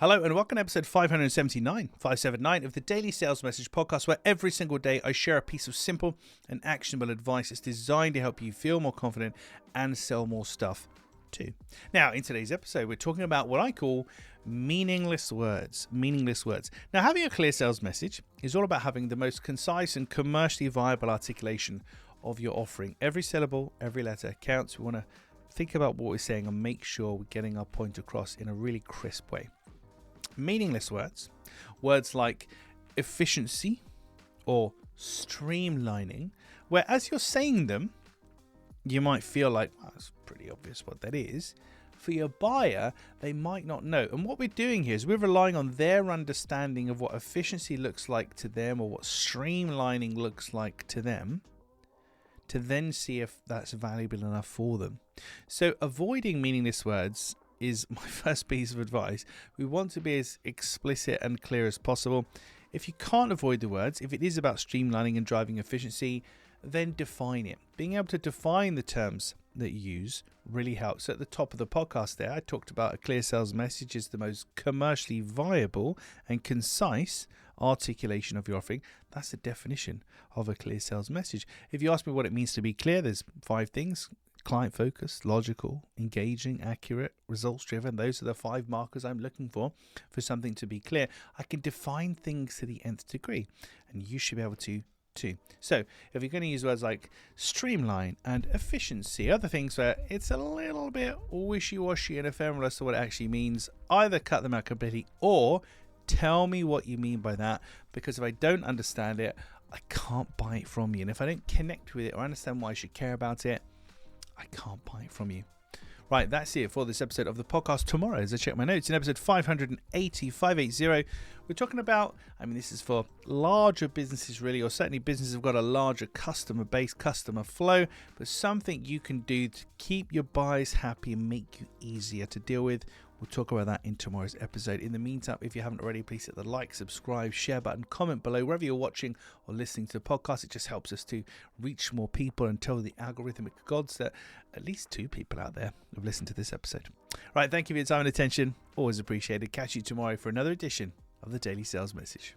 Hello and welcome to episode 579 of the Daily Sales Message podcast, where every single day I share a piece of simple and actionable advice that's designed to help you feel more confident and sell more stuff too. Now, in today's episode, we're talking about what I call meaningless words. Meaningless words. Now, having a clear sales message is all about having the most concise and commercially viable articulation of your offering. Every syllable, every letter counts. We want to think about what we're saying and make sure we're getting our point across in a really crisp way. Meaningless words, words like efficiency or streamlining, where as you're saying them, you might feel like, well, it's pretty obvious what that is. For your buyer, they might not know. And what we're doing here is we're relying on their understanding of what efficiency looks like to them or what streamlining looks like to them, to then see if that's valuable enough for them. So avoiding meaningless words is my first piece of advice. We want to be as explicit and clear as possible. If you can't avoid the words, if it is about streamlining and driving efficiency, then define it. Being able to define the terms that you use really helps. So at the top of the podcast there, I talked about a clear sales message is the most commercially viable and concise articulation of your offering. That's the definition of a clear sales message. If you ask me what it means to be clear, there's 5 things. Client focused, logical, engaging, accurate, results driven. Those are the 5 markers I'm looking for something to be clear. I can define things to the nth degree, and you should be able to too. So if you're going to use words like streamline and efficiency, other things where it's a little bit wishy-washy and ephemeral as to what it actually means, either cut them out completely or tell me what you mean by that, because if I don't understand it, I can't buy it from you. And if I don't connect with it or understand why I should care about it, I can't buy it from you. Right, that's it for this episode of the podcast. Tomorrow, as I check my notes, in episode 580, we're talking about, this is for larger businesses really, or certainly businesses have got a larger customer base, customer flow, but something you can do to keep your buyers happy and make you easier to deal with. We'll talk about that in tomorrow's episode. In the meantime, if you haven't already, please hit the like, subscribe, share button, comment below wherever you're watching or listening to the podcast. It just helps us to reach more people and tell the algorithmic gods that at least 2 people out there have listened to this episode. Right, thank you for your time and attention. Always appreciated. Catch you tomorrow for another edition of the Daily Sales Message.